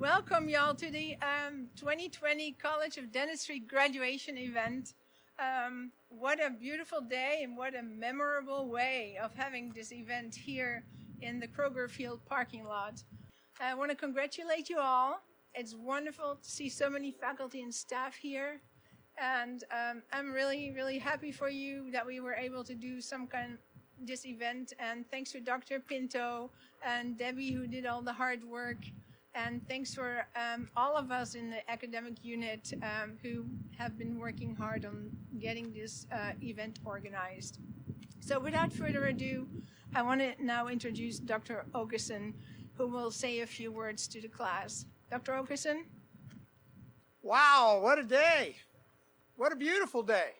welcome y'all to the 2020 College of Dentistry graduation event. What a beautiful day and what a memorable way of having this event here in the Kroger Field parking lot. I want to congratulate you all. It's wonderful to see so many faculty and staff here. And I'm really, really happy for you that we were able to do this event. And thanks to Dr. Pinto and Debbie who did all the hard work. And thanks for all of us in the academic unit who have been working hard on getting this event organized. So without further ado, I want to now introduce Dr. Okeke, who will say a few words to the class. Dr. Okeke? Wow, what a day. What a beautiful day.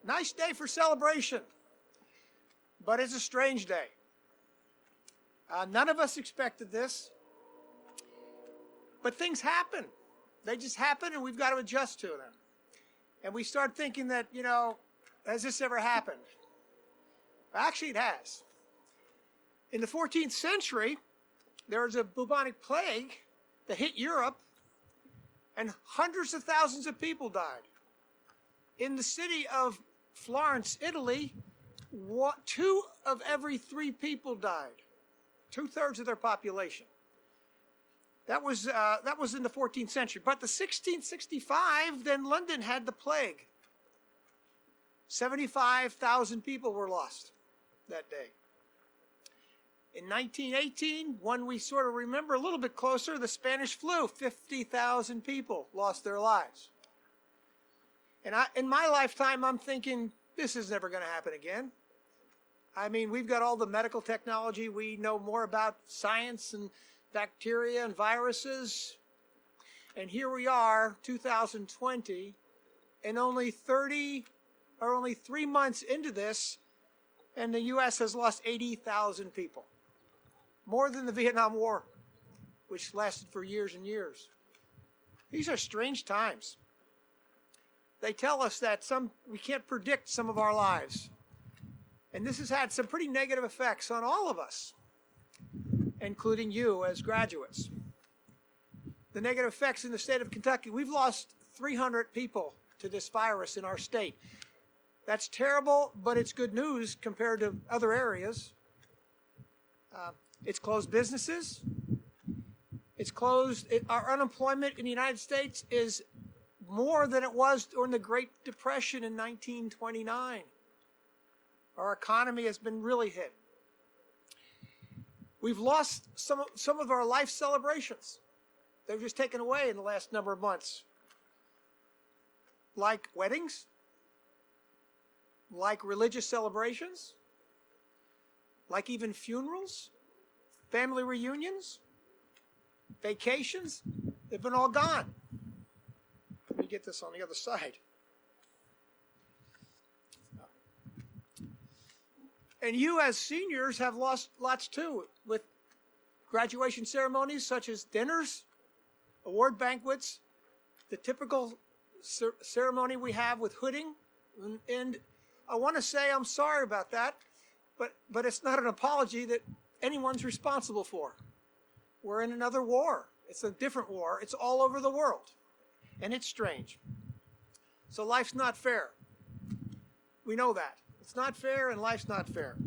Nice day for celebration, but it's a strange day. None of us expected this, but things happen. They just happen and we've got to adjust to them. And we start thinking that, has this ever happened? Actually, it has. In the 14th century, there was a bubonic plague that hit Europe and hundreds of thousands of people died. In the city of Florence, Italy, 2 of every 3 people died, 2/3 of their population. That was in the 14th century. But the 1665, then London had the plague. 75,000 people were lost that day. In 1918, one we sort of remember a little bit closer, the Spanish flu, 50,000 people lost their lives. And in my lifetime, I'm thinking, this is never going to happen again. I mean, we've got all the medical technology. We know more about science and bacteria and viruses. And here we are, 2020, and only 3 months into this, and the U.S. has lost 80,000 people. More than the Vietnam War, which lasted for years and years. These are strange times. They tell us that we can't predict some of our lives. And this has had some pretty negative effects on all of us, including you as graduates. The negative effects in the state of Kentucky, we've lost 300 people to this virus in our state. That's terrible, but it's good news compared to other areas. It's closed businesses. It's closed. Our unemployment in the United States is more than it was during the Great Depression in 1929. Our economy has been really hit. We've lost some of our life celebrations. They've just taken away in the last number of months. Like weddings, like religious celebrations, like even funerals, family reunions, vacations, they've been all gone. Let me get this on the other side. And you as seniors have lost lots too, with graduation ceremonies such as dinners, award banquets, the typical ceremony we have with hooding. And I want to say I'm sorry about that, but it's not an apology that anyone's responsible for. We're in another war. It's a different war. It's all over the world. And it's strange. So life's not fair. We know that. It's not fair and life's not fair.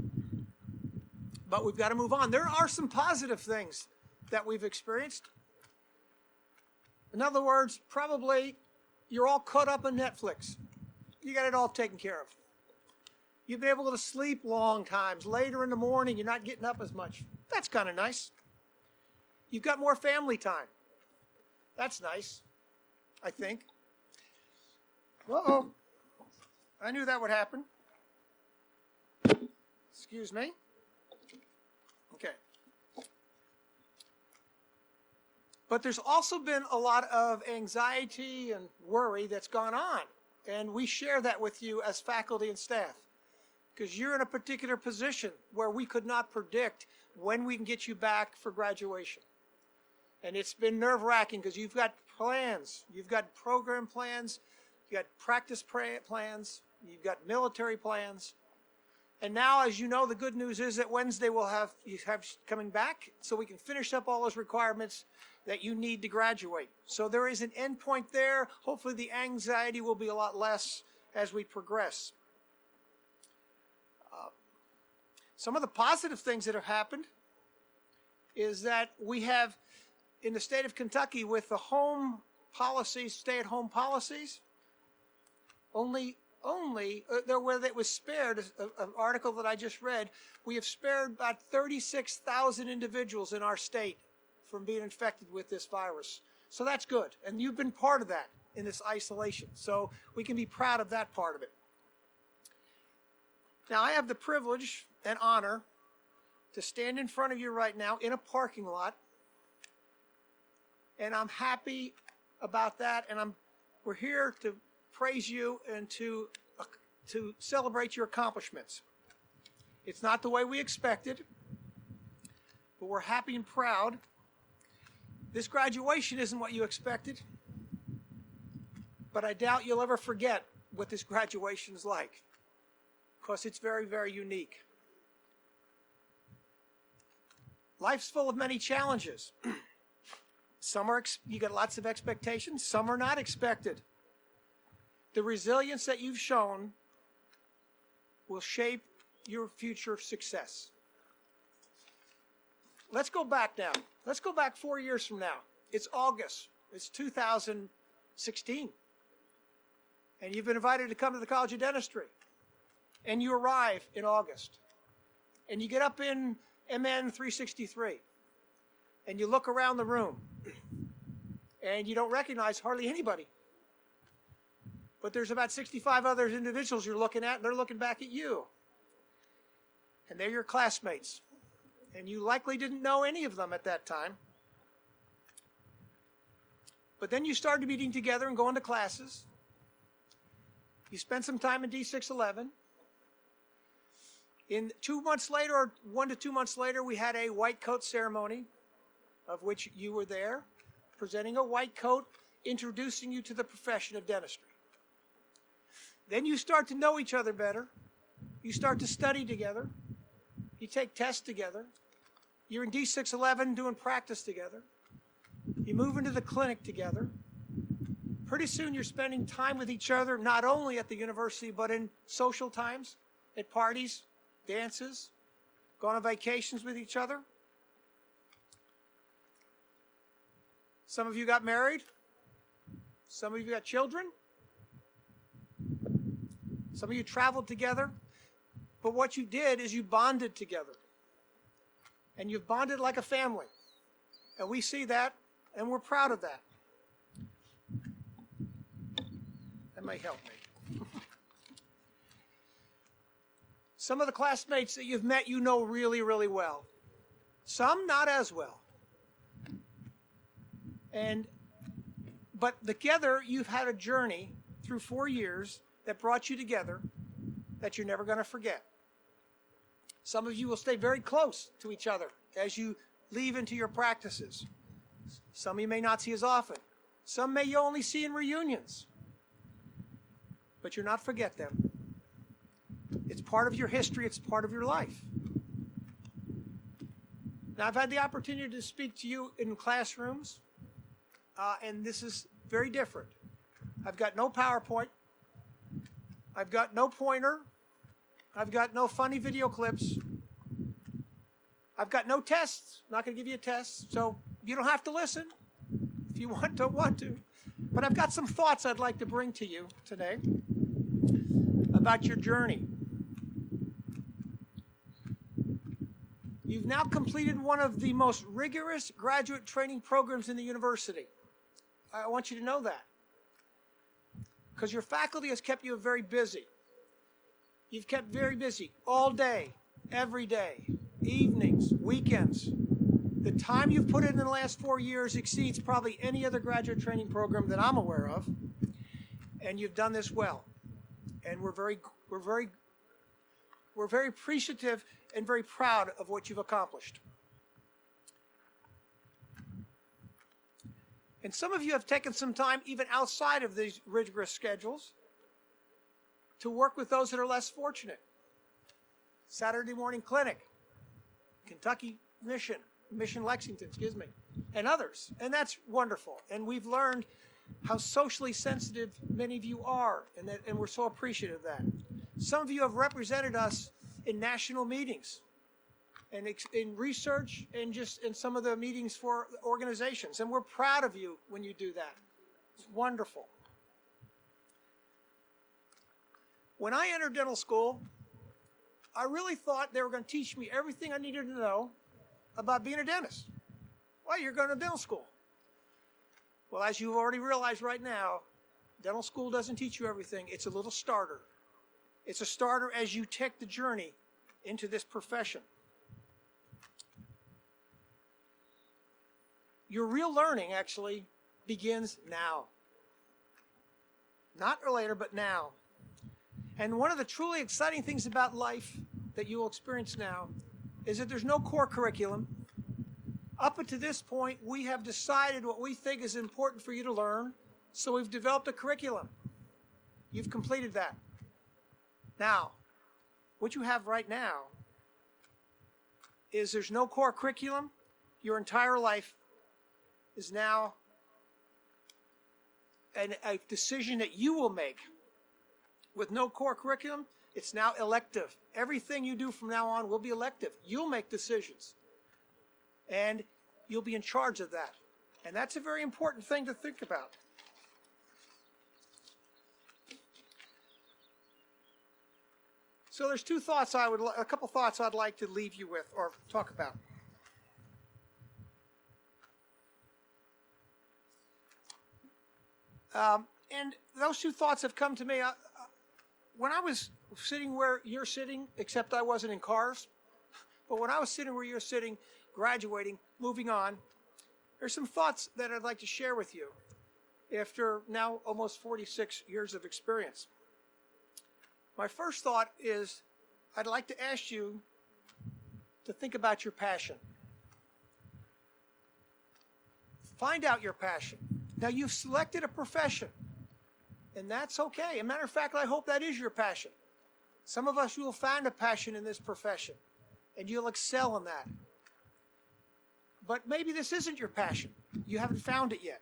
But we've got to move on. There are some positive things that we've experienced. In other words, probably you're all caught up on Netflix. You got it all taken care of. You've been able to sleep long times. Later in the morning, you're not getting up as much. That's kind of nice. You've got more family time. That's nice, I think. Uh-oh. I knew that would happen. Excuse me. Okay. But there's also been a lot of anxiety and worry that's gone on. And we share that with you as faculty and staff. Because you're in a particular position where we could not predict when we can get you back for graduation. And it's been nerve-wracking because you've got plans. You've got program plans. You've got practice plans. You've got military plans. And now, as you know, the good news is that Wednesday you have coming back, so we can finish up all those requirements that you need to graduate. So there is an end point there. Hopefully the anxiety will be a lot less as we progress. Some of the positive things that have happened is that we have, in the state of Kentucky, with the home policies, stay-at-home policies, there where it was spared, an article that I just read, we have spared about 36,000 individuals in our state from being infected with this virus. So that's good. And you've been part of that in this isolation. So we can be proud of that part of it. Now, I have the privilege and honor to stand in front of you right now in a parking lot. And I'm happy about that. And we're here to praise you and to celebrate your accomplishments. It's not the way we expected, but we're happy and proud. This graduation isn't what you expected, but I doubt you'll ever forget what this graduation is like, because it's very, very unique. Life's full of many challenges. Some are, you get lots of expectations, some are not expected. The resilience that you've shown will shape your future success. Let's go back now. Let's go back 4 years from now. It's August. It's 2016. And you've been invited to come to the College of Dentistry. And you arrive in August. And you get up in MN 363. And you look around the room. And you don't recognize hardly anybody. But there's about 65 other individuals you're looking at, and they're looking back at you. And they're your classmates. And you likely didn't know any of them at that time. But then you started meeting together and going to classes. You spent some time in D611. In 2 months later, or 1 to 2 months later, we had a white coat ceremony, of which you were there, presenting a white coat, introducing you to the profession of dentistry. Then you start to know each other better. You start to study together. You take tests together. You're in D611 doing practice together. You move into the clinic together. Pretty soon you're spending time with each other, not only at the university, but in social times, at parties, dances, going on vacations with each other. Some of you got married. Some of you got children. Some of you traveled together. But what you did is you bonded together. And you've bonded like a family. And we see that, and we're proud of that. That may help me. Some of the classmates that you've met you know really, really well. Some not as well. But together you've had a journey through 4 years that brought you together that you're never going to forget. Some of you will stay very close to each other as you leave into your practices. Some of you may not see as often. Some may you only see in reunions. But you'll not forget them. It's part of your history. It's part of your life. Now, I've had the opportunity to speak to you in classrooms, and this is very different. I've got no PowerPoint. I've got no pointer. I've got no funny video clips. I've got no tests. I'm not going to give you a test, so you don't have to listen if you don't want to. But I've got some thoughts I'd like to bring to you today about your journey. You've now completed one of the most rigorous graduate training programs in the university. I want you to know that, because your faculty has kept you very busy. You've kept very busy all day, every day, evenings, weekends. The time you've put in the last 4 years exceeds probably any other graduate training program that I'm aware of, and you've done this well. And we're very appreciative and very proud of what you've accomplished. And some of you have taken some time, even outside of these rigorous schedules, to work with those that are less fortunate. Saturday morning clinic, Kentucky Mission Lexington, and others. And that's wonderful. And we've learned how socially sensitive many of you are, and we're so appreciative of that. Some of you have represented us in national meetings, and in research, and just in some of the meetings for organizations. And we're proud of you when you do that. It's wonderful. When I entered dental school, I really thought they were going to teach me everything I needed to know about being a dentist. Well, you're going to dental school. Well, as you've already realized right now, dental school doesn't teach you everything. It's a little starter. It's a starter as you take the journey into this profession. Your real learning actually begins now. Not later, but now. And one of the truly exciting things about life that you will experience now is that there's no core curriculum. Up until this point, we have decided what we think is important for you to learn, so we've developed a curriculum. You've completed that. Now, what you have right now is there's no core curriculum. Your entire life is now a decision that you will make. With no core curriculum, it's now elective. Everything you do from now on will be elective. You'll make decisions. And you'll be in charge of that. And that's a very important thing to think about. So there's a couple thoughts I'd like to leave you with or talk about. And those two thoughts have come to me. When I was sitting where you're sitting, except I wasn't in cars, but when I was sitting where you're sitting, graduating, moving on, there's some thoughts that I'd like to share with you after now almost 46 years of experience. My first thought is I'd like to ask you to think about your passion. Find out your passion. Now, you've selected a profession, and that's okay. As a matter of fact, I hope that is your passion. Some of us will find a passion in this profession, and you'll excel in that. But maybe this isn't your passion. You haven't found it yet.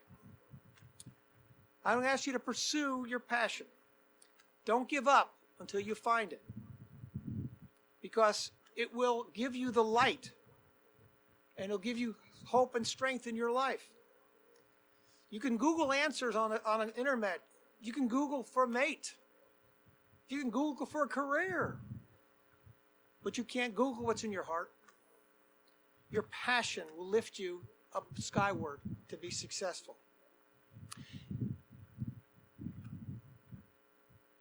I don't ask you to pursue your passion. Don't give up until you find it, because it will give you the light, and it'll give you hope and strength in your life. You can Google answers on an internet. You can Google for a mate. You can Google for a career. But you can't Google what's in your heart. Your passion will lift you up skyward to be successful.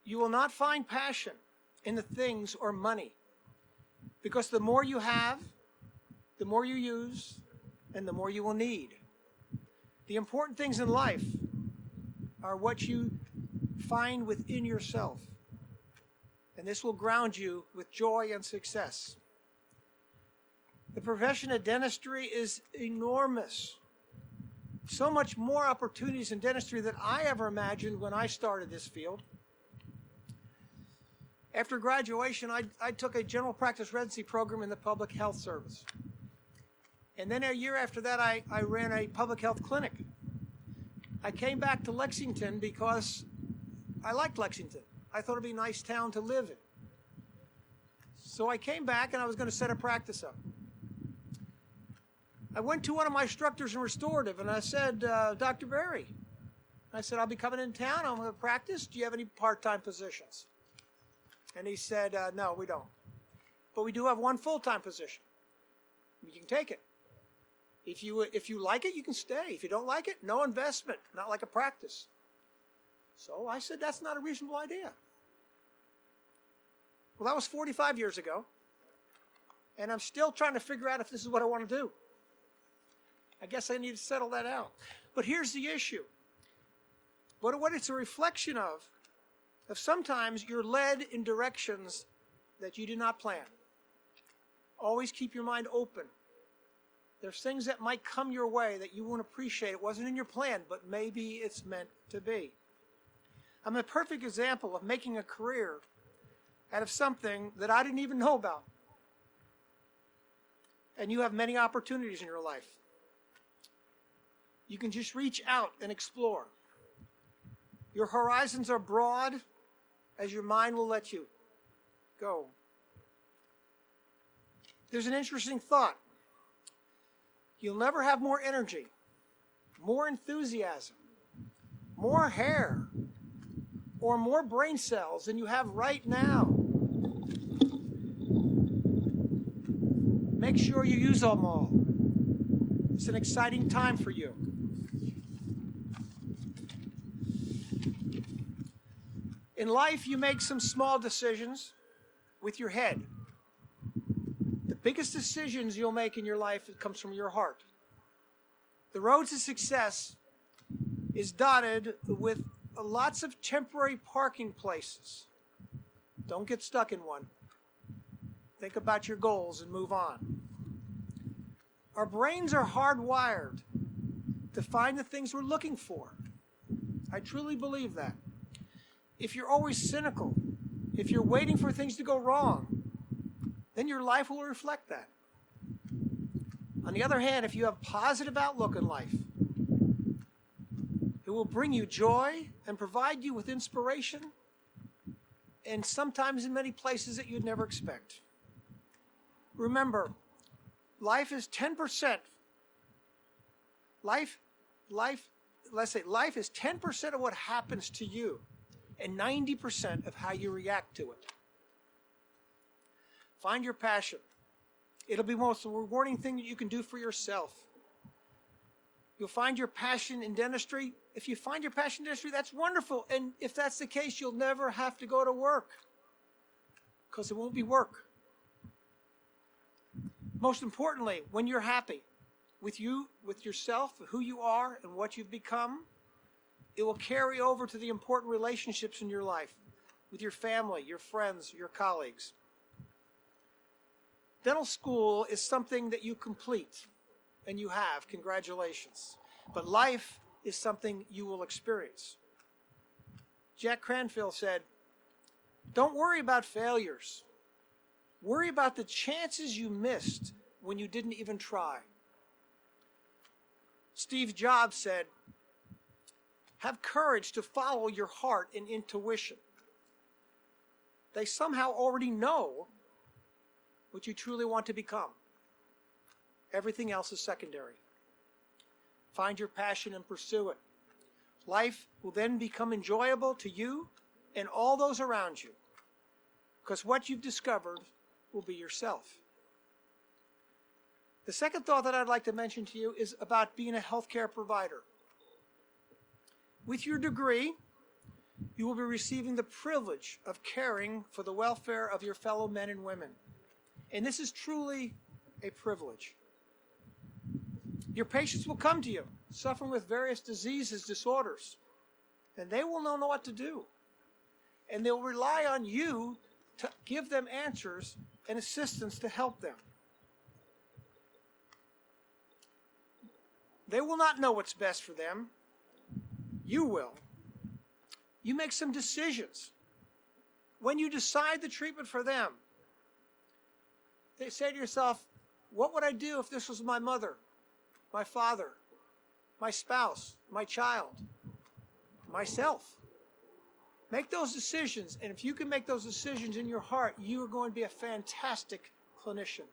You will not find passion in the things or money, because the more you have, the more you use, and the more you will need. The important things in life are what you find within yourself, and this will ground you with joy and success. The profession of dentistry is enormous. So much more opportunities in dentistry than I ever imagined when I started this field. After graduation, I took a general practice residency program in the public health service. And then a year after that, I ran a public health clinic. I came back to Lexington because I liked Lexington. I thought it'd be a nice town to live in. So I came back and I was going to set a practice up. I went to one of my instructors in restorative and I said, Dr. Berry, I said, I'll be coming in town. I'm going to practice. Do you have any part-time positions? And he said, no, we don't. But we do have one full-time position. You can take it. If you like it, you can stay. If you don't like it, no investment, not like a practice. So I said, that's not a reasonable idea. Well, that was 45 years ago. And I'm still trying to figure out if this is what I want to do. I guess I need to settle that out. But here's the issue. What it's a reflection of sometimes you're led in directions that you did not plan. Always keep your mind open. There's things that might come your way that you won't appreciate. It wasn't in your plan, but maybe it's meant to be. I'm a perfect example of making a career out of something that I didn't even know about. and you have many opportunities in your life. You can just reach out and explore. Your horizons are broad as your mind will let you go. There's an interesting thought. You'll never have more energy, more enthusiasm, more hair, or more brain cells than you have right now. Make sure you use them all. It's an exciting time for you. In life, you make some small decisions with your head. The biggest decisions you'll make in your life, it comes from your heart. The road to success is dotted with lots of temporary parking places. Don't get stuck in one. Think about your goals and move on. Our brains are hardwired to find the things we're looking for. I truly believe that. If you're always cynical, if you're waiting for things to go wrong, then your life will reflect that. On the other hand, if you have a positive outlook in life, it will bring you joy and provide you with inspiration, and sometimes in many places that you'd never expect. Remember, life is 10%. Life is 10% of what happens to you and 90% of how you react to it. Find your passion. It'll be the most rewarding thing that you can do for yourself. You'll find your passion in dentistry. If you find your passion in dentistry, that's wonderful. And if that's the case, you'll never have to go to work because it won't be work. Most importantly, when you're happy with you, with yourself, who you are, and what you've become, it will carry over to the important relationships in your life with your family, your friends, your colleagues. Dental school is something that you complete, and you have. Congratulations. But life is something you will experience. Jack Cranfield said, "Don't worry about failures. Worry about the chances you missed when you didn't even try." Steve Jobs said, "Have courage to follow your heart and intuition. They somehow already know what you truly want to become. Everything else is secondary. Find your passion and pursue it. Life will then become enjoyable to you and all those around you, because what you've discovered will be yourself." The second thought that I'd like to mention to you is about being a healthcare provider. With your degree, you will be receiving the privilege of caring for the welfare of your fellow men and women. And this is truly a privilege. Your patients will come to you, suffering with various diseases, disorders, and they will not know what to do. And they'll rely on you to give them answers and assistance to help them. They will not know what's best for them. You will. You make some decisions. When you decide the treatment for them, they say to yourself, what would I do if this was my mother, my father, my spouse, my child, myself? Make those decisions, and if you can make those decisions in your heart, you are going to be a fantastic clinician.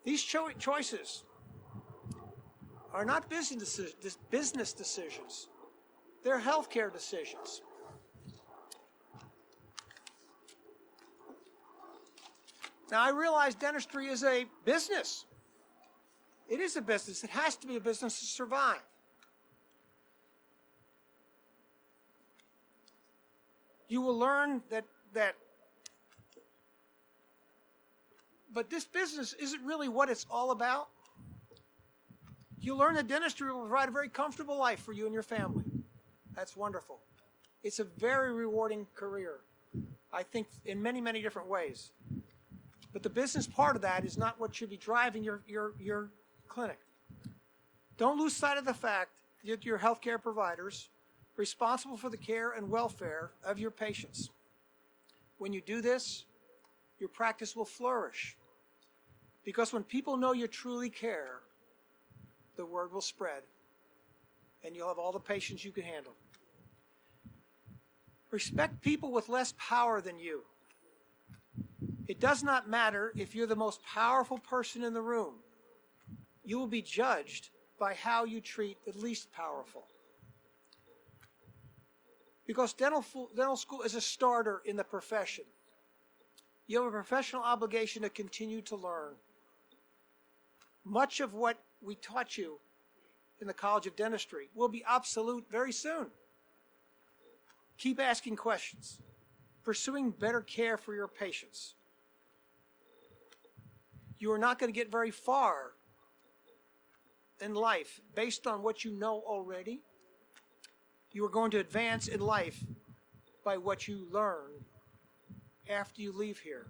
These choices are not business decisions. They're healthcare decisions. Now, I realize dentistry is a business. It is a business. It has to be a business to survive. You will learn that but this business isn't really what it's all about. You'll learn that dentistry will provide a very comfortable life for you and your family. That's wonderful. It's a very rewarding career, I think, in many, many different ways. But the business part of that is not what should be driving your clinic. Don't lose sight of the fact that you're healthcare providers responsible for the care and welfare of your patients. When you do this, your practice will flourish. Because when people know you truly care, the word will spread, and you'll have all the patience you can handle. Respect people with less power than you. It does not matter if you're the most powerful person in the room. You will be judged by how you treat the least powerful. Because dental school is a starter in the profession. You have a professional obligation to continue to learn. Much of what we taught you in the College of Dentistry will be obsolete very soon. Keep asking questions, pursuing better care for your patients. You are not going to get very far in life based on what you know already. You are going to advance in life by what you learn after you leave here.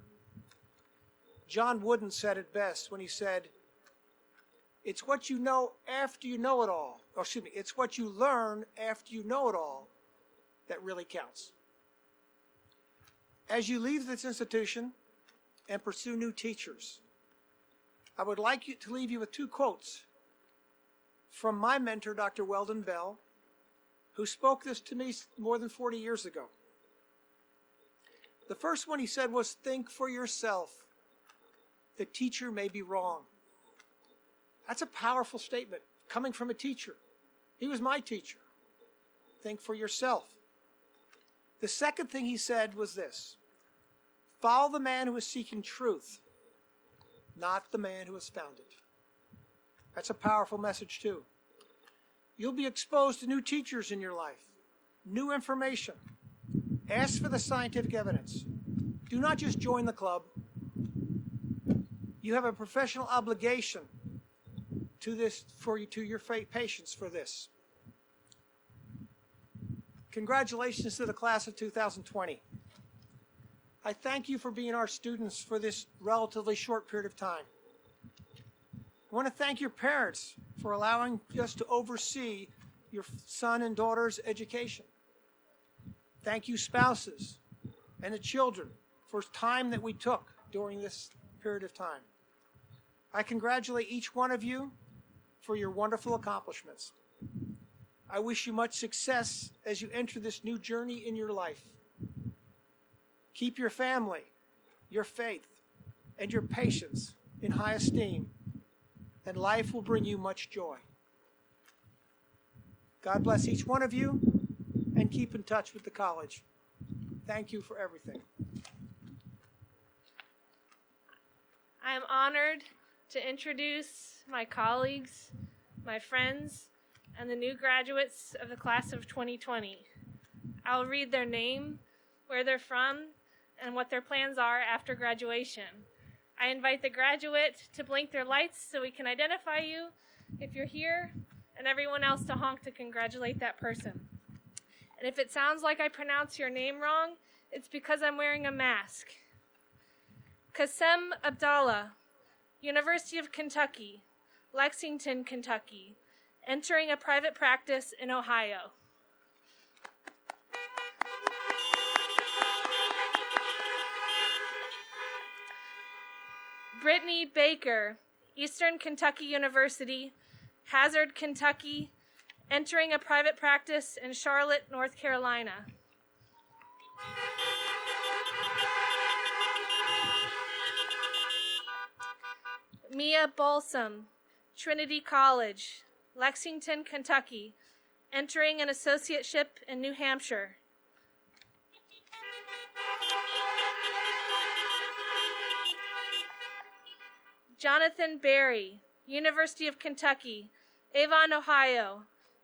John Wooden said it best when he said, it's what you know after you know it all. Or excuse me, it's what you learn after you know it all that really counts. As you leave this institution and pursue new teachers, I would like to leave you with two quotes from my mentor, Dr. Weldon Bell, who spoke this to me more than 40 years ago. The first one he said was, think for yourself. The teacher may be wrong. That's a powerful statement coming from a teacher. He was my teacher. Think for yourself. The second thing he said was this: follow the man who is seeking truth, not the man who has found it. That's a powerful message too. You'll be exposed to new teachers in your life, new information. Ask for the scientific evidence. Do not just join the club. You have a professional obligation to this, to your patients for this. Congratulations to the class of 2020. I thank you for being our students for this relatively short period of time. I want to thank your parents for allowing us to oversee your son and daughter's education. Thank you, spouses and the children, for time that we took during this period of time. I congratulate each one of you for your wonderful accomplishments. I wish you much success as you enter this new journey in your life. Keep your family, your faith, and your patience in high esteem, and life will bring you much joy. God bless each one of you, and keep in touch with the college. Thank you for everything. I am honored to introduce my colleagues, my friends, and the new graduates of the class of 2020. I'll read their name, where they're from, and what their plans are after graduation. I invite the graduate to blink their lights so we can identify you if you're here, and everyone else to honk to congratulate that person. And if it sounds like I pronounce your name wrong, it's because I'm wearing a mask. Kasem Abdallah, University of Kentucky, Lexington, Kentucky, entering a private practice in Ohio. Britany Baker, Eastern Kentucky University, Hazard, Kentucky, entering a private practice in Charlotte, North Carolina. Mia Balsom, Trinity College, Lexington, Kentucky, entering an associateship in New Hampshire. Jonathan Berry, University of Kentucky, Avon, Ohio,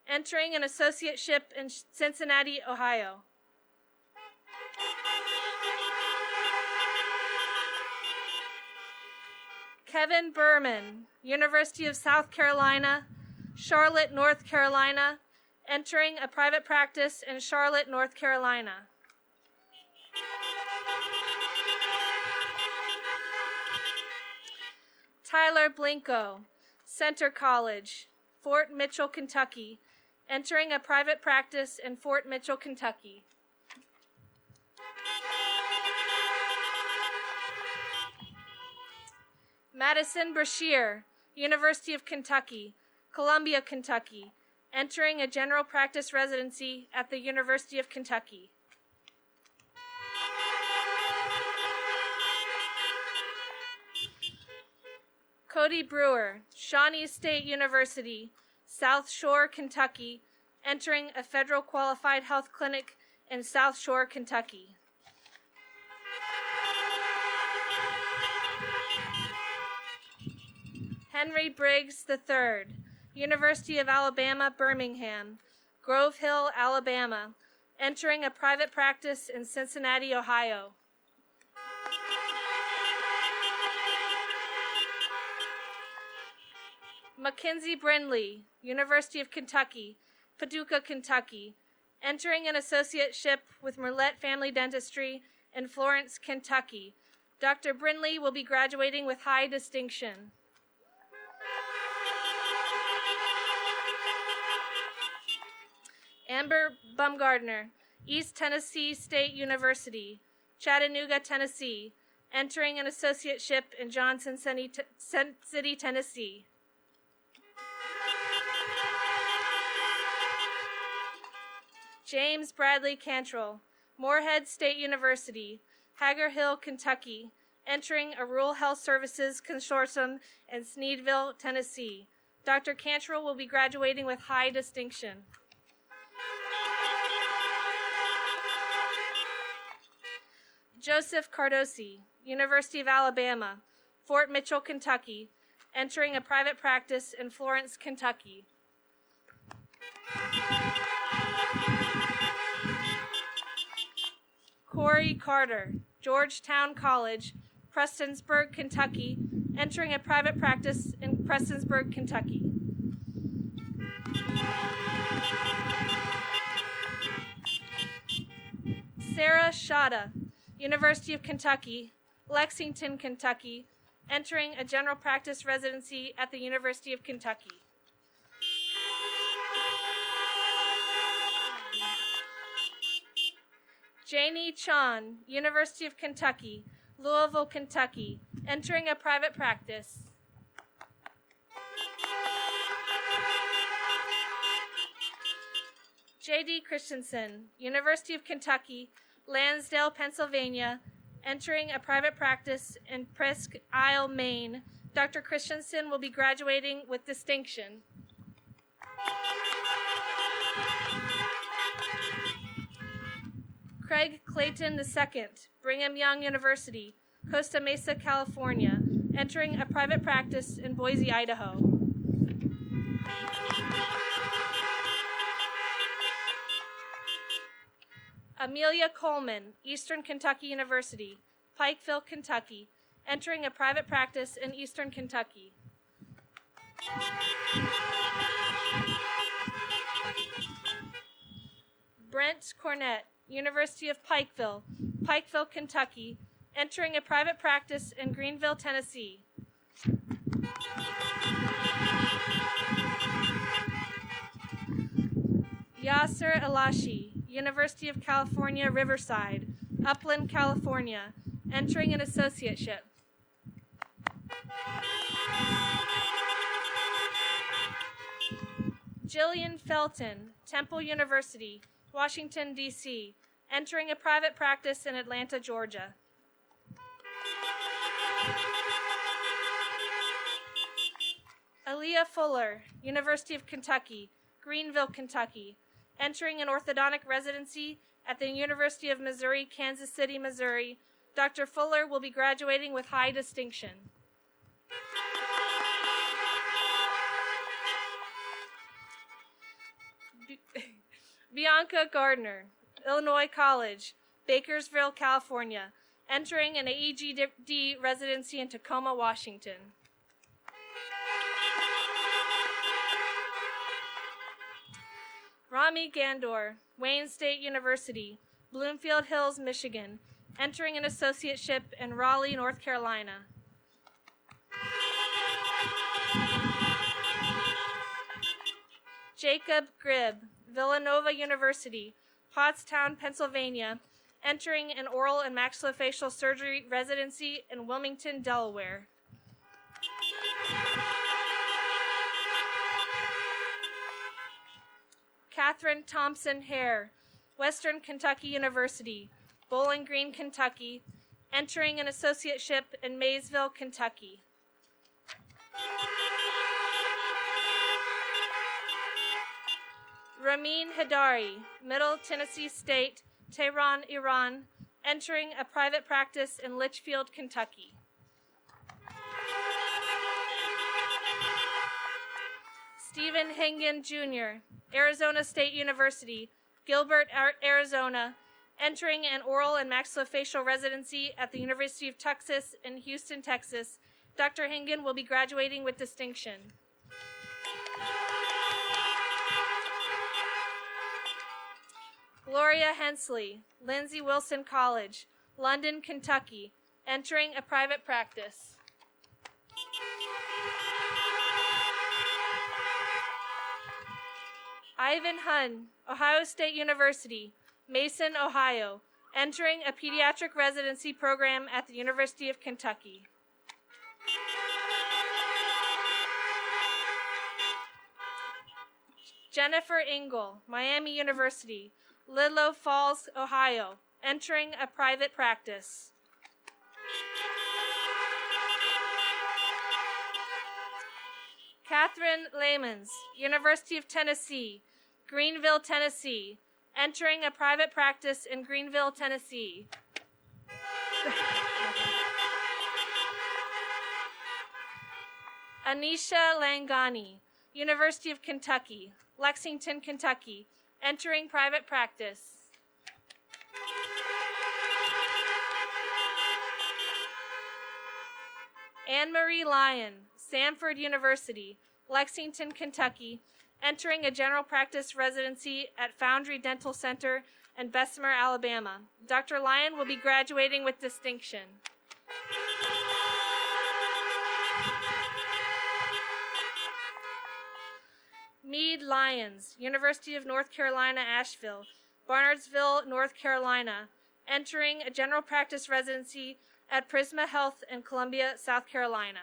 entering an associateship in Cincinnati, Ohio. Kevin Berman, University of South Carolina, Charlotte, North Carolina, entering a private practice in Charlotte, North Carolina. Tyler Blincoe, Center College, Fort Mitchell, Kentucky, entering a private practice in Fort Mitchell, Kentucky. Madison Brashear, University of Kentucky, Columbia, Kentucky, entering a general practice residency at the University of Kentucky. Cody Brewer, Shawnee State University, South Shore, Kentucky, entering a federal qualified health clinic in South Shore, Kentucky. Henry Briggs III, University of Alabama, Birmingham, Grove Hill, Alabama, entering a private practice in Cincinnati, Ohio. Mackenzie Brindley, University of Kentucky, Paducah, Kentucky, entering an associateship with Merlette Family Dentistry in Florence, Kentucky. Dr. Brindley will be graduating with high distinction. Amber Bumgardner, East Tennessee State University, Chattanooga, Tennessee, entering an associateship in Johnson City, Tennessee. James Bradley Cantrell, Morehead State University, Hager Hill, Kentucky, entering a Rural Health Services Consortium in Sneedville, Tennessee. Dr. Cantrell will be graduating with high distinction. Joseph Cardosi, University of Alabama, Fort Mitchell, Kentucky, entering a private practice in Florence, Kentucky. Corey Carter, Georgetown College, Prestonsburg, Kentucky, entering a private practice in Prestonsburg, Kentucky. Sarah Shada, University of Kentucky, Lexington, Kentucky, entering a general practice residency at the University of Kentucky. Janie Chon, University of Kentucky, Louisville, Kentucky, entering a private practice. J.D. Christensen, University of Kentucky, Lansdale, Pennsylvania, entering a private practice in Presque Isle, Maine. Dr. Christensen will be graduating with distinction. Craig Clayton II, Brigham Young University, Costa Mesa, California, entering a private practice in Boise, Idaho. Amelia Coleman, Eastern Kentucky University, Pikeville, Kentucky, entering a private practice in Eastern Kentucky. Brent Cornett, University of Pikeville, Pikeville, Kentucky, entering a private practice in Greenville, Tennessee. Yaser Elashi, University of California, Riverside, Upland, California, entering an associateship. Jillian Felton, Temple University, Washington, D.C., entering a private practice in Atlanta, Georgia. Aaliyah Fuller, University of Kentucky, Greenville, Kentucky, entering an orthodontic residency at the University of Missouri, Kansas City, Missouri. Dr. Fuller will be graduating with high distinction. Bianca Gardner, Illinois College, Bakersville, California, entering an AEGD residency in Tacoma, Washington. Rami Ghandour, Wayne State University, Bloomfield Hills, Michigan, entering an associateship in Raleigh, North Carolina. Jacob Gribb, Villanova University, Pottstown, Pennsylvania, entering an oral and maxillofacial surgery residency in Wilmington, Delaware. Catherine Thompson Hare, Western Kentucky University, Bowling Green, Kentucky, entering an associateship in Maysville, Kentucky. Ramin Heidari, Middle Tennessee State, Tehran, Iran, entering a private practice in Litchfield, Kentucky. Stephen Hengen Jr., Arizona State University, Gilbert, Arizona, entering an oral and maxillofacial residency at the University of Texas in Houston, Texas. Dr. Hengen will be graduating with distinction. Gloria Hensley, Lindsey Wilson College, London, Kentucky, entering a private practice. Ivan Hun, Ohio State University, Mason, Ohio, entering a pediatric residency program at the University of Kentucky. Jennifer Engel, Miami University, Ludlow Falls, Ohio, entering a private practice. Catherine Lamons, University of Tennessee, Greenville, Tennessee, entering a private practice in Greenville, Tennessee. Aneesha Laungani, University of Kentucky, Lexington, Kentucky, entering private practice. Anne-Marie Lyon, Samford University, Lexington, Kentucky, entering a general practice residency at Foundry Dental Center in Bessemer, Alabama. Dr. Lyon will be graduating with distinction. Meade Lyons, University of North Carolina, Asheville, Barnardsville, North Carolina, entering a general practice residency at Prisma Health in Columbia, South Carolina.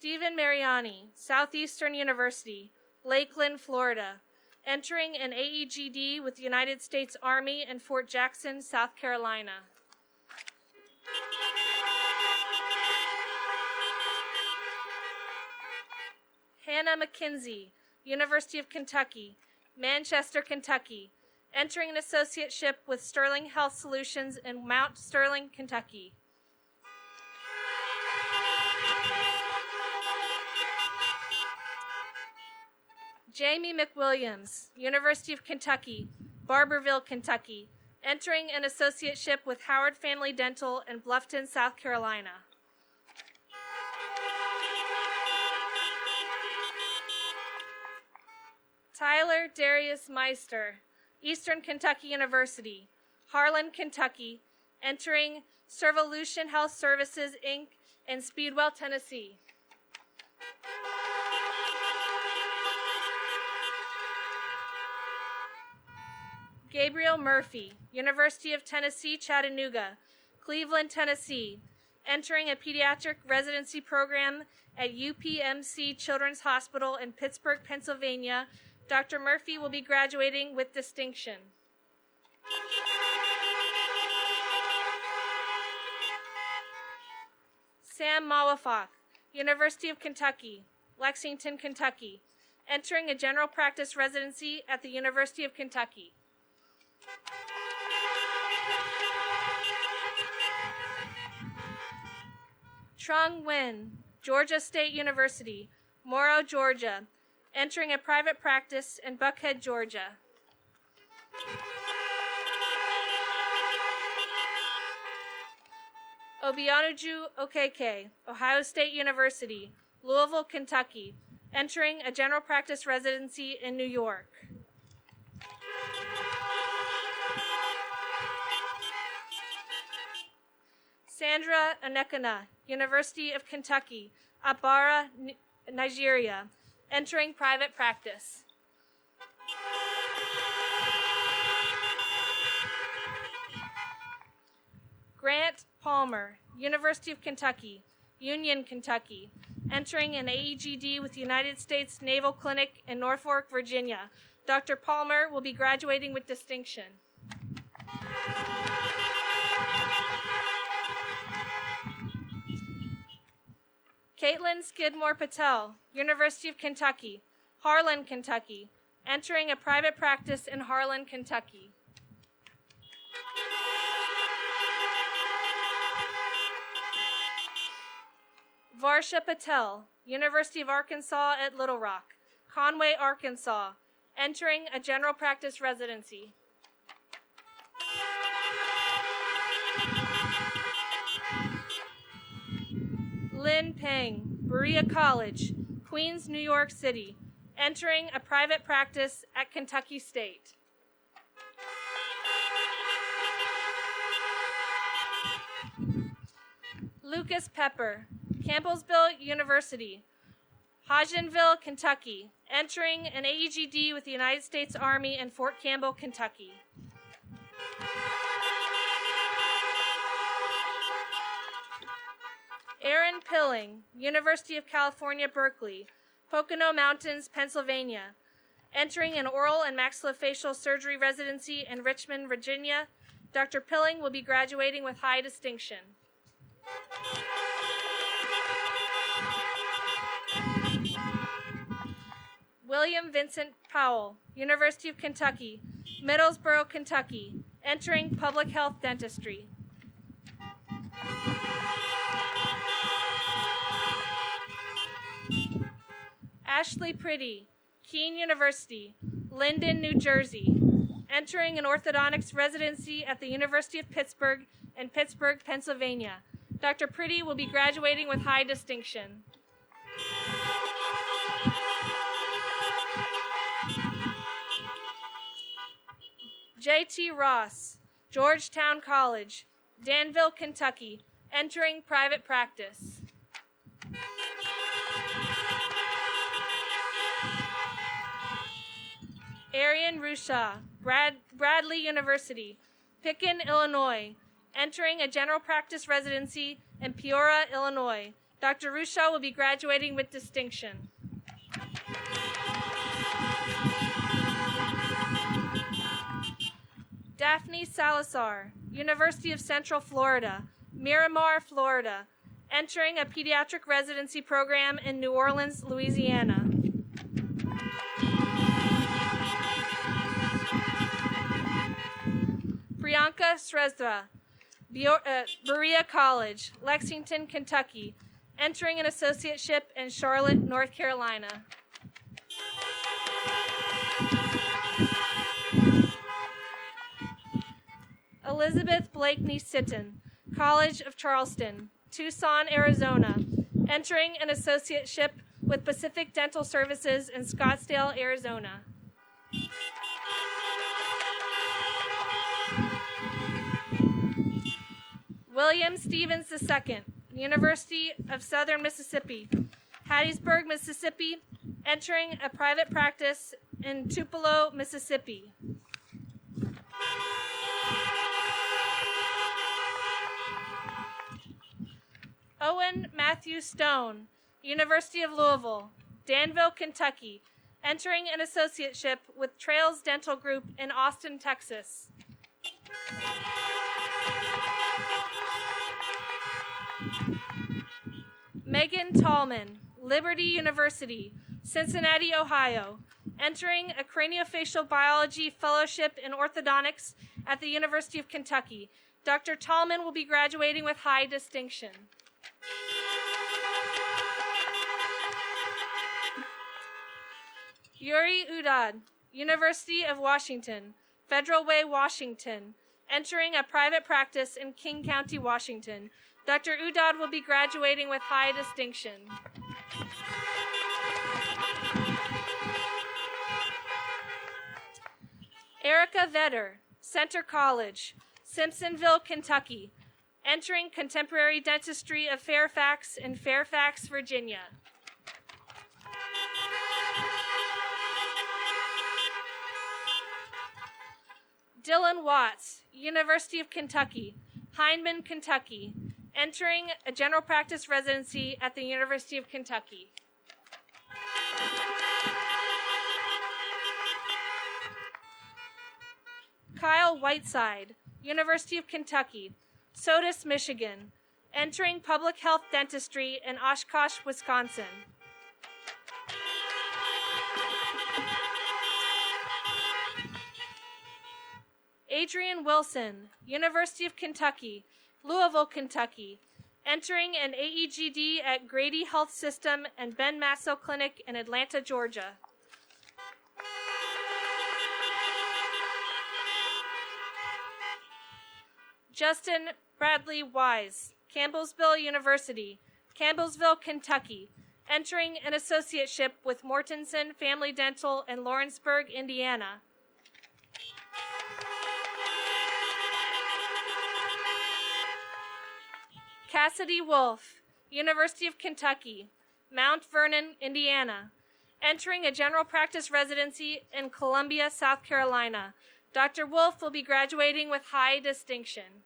Stephen Mariani, Southeastern University, Lakeland, Florida, entering an AEGD with the United States Army in Fort Jackson, South Carolina. Hannah Mackenzie, University of Kentucky, Manchester, Kentucky, entering an associateship with Sterling Health Solutions in Mount Sterling, Kentucky. Jamie McWilliams, University of Kentucky, Barberville, Kentucky, entering an associateship with Howard Family Dental in Bluffton, South Carolina. Tyler Darius Meister, Eastern Kentucky University, Harlan, Kentucky, entering Servolution Health Services, Inc. in Speedwell, Tennessee. Gabriel Murphy, University of Tennessee, Chattanooga, Cleveland, Tennessee, entering a pediatric residency program at UPMC Children's Hospital in Pittsburgh, Pennsylvania. Dr. Murphy will be graduating with distinction. Sam Mawafak, University of Kentucky, Lexington, Kentucky, entering a general practice residency at the University of Kentucky. Trung Nguyen, Georgia State University, Morrow, Georgia, entering a private practice in Buckhead, Georgia. Obianuju Okeke, Ohio State University, Louisville, Kentucky, entering a general practice residency in New York. Sandra Enekana, University of Kentucky, Abara, Nigeria, entering private practice. Grant Palmer, University of Kentucky, Union, Kentucky, entering an AEGD with the United States Naval Clinic in Norfolk, Virginia. Dr. Palmer will be graduating with distinction. Kaitlyn Skidmore Patel, University of Kentucky, Harlan, Kentucky, entering a private practice in Harlan, Kentucky. Varsha Patel, University of Arkansas at Little Rock, Conway, Arkansas, entering a general practice residency. Lin Peng, Berea College, Queens, New York City, entering a private practice at Kentucky State. Lucas Pepper, Campbellsville University, Hodgenville, Kentucky, entering an AEGD with the United States Army in Fort Campbell, Kentucky. Erin Pilling, University of California, Berkeley, Pocono Mountains, Pennsylvania, entering an oral and maxillofacial surgery residency in Richmond, Virginia. Dr. Pilling will be graduating with high distinction. William Vincent Powell, University of Kentucky, Middlesboro, Kentucky, entering public health dentistry. Ashley Pretty, Keene University, Linden, New Jersey, entering an orthodontics residency at the University of Pittsburgh in Pittsburgh, Pennsylvania. Dr. Pretty will be graduating with high distinction. J.T. Ross, Georgetown College, Danville, Kentucky, entering private practice. Arian Rrushaj, Bradley University, Pekin, Illinois, entering a general practice residency in Peoria, Illinois. Dr. Rrushaj will be graduating with distinction. Daphne Salazar, University of Central Florida, Miramar, Florida, entering a pediatric residency program in New Orleans, Louisiana. Priyanka Shrestha, Berea College, Lexington, Kentucky, entering an associateship in Charlotte, North Carolina. Elizabeth Blakeney Sitton, College of Charleston, Tucson, Arizona, entering an associateship with Pacific Dental Services in Scottsdale, Arizona. William Stevens II, University of Southern Mississippi, Hattiesburg, Mississippi, entering a private practice in Tupelo, Mississippi. Owen Matthew Stone, University of Louisville, Danville, Kentucky, entering an associateship with Trails Dental Group in Austin, Texas. Megan Tallman, Liberty University, Cincinnati, Ohio, entering a craniofacial biology fellowship in orthodontics at the University of Kentucky. Dr. Tallman will be graduating with high distinction. Yuriy G, University of Washington, Federal Way, Washington, entering a private practice in King County, Washington. Dr. Udad will be graduating with high distinction. Erica Vetter, Center College, Simpsonville, Kentucky, entering contemporary dentistry of Fairfax in Fairfax, Virginia. Dillon Watts, University of Kentucky, Hindman, Kentucky, entering a general practice residency at the University of Kentucky. Kyle Whiteside, University of Kentucky, Sodus, Michigan, entering public health dentistry in Oshkosh, Wisconsin. Adrian Wilson, University of Kentucky, Louisville, Kentucky, entering an AEGD at Grady Health System and Ben Masso Clinic in Atlanta, Georgia. Justin Bradley Wise, Campbellsville University, Campbellsville, Kentucky, entering an associateship with Mortensen Family Dental in Lawrenceburg, Indiana. Kassidy Wolf, University of Kentucky, Mount Vernon, Indiana, entering a general practice residency in Columbia, South Carolina. Dr. Wolf will be graduating with high distinction.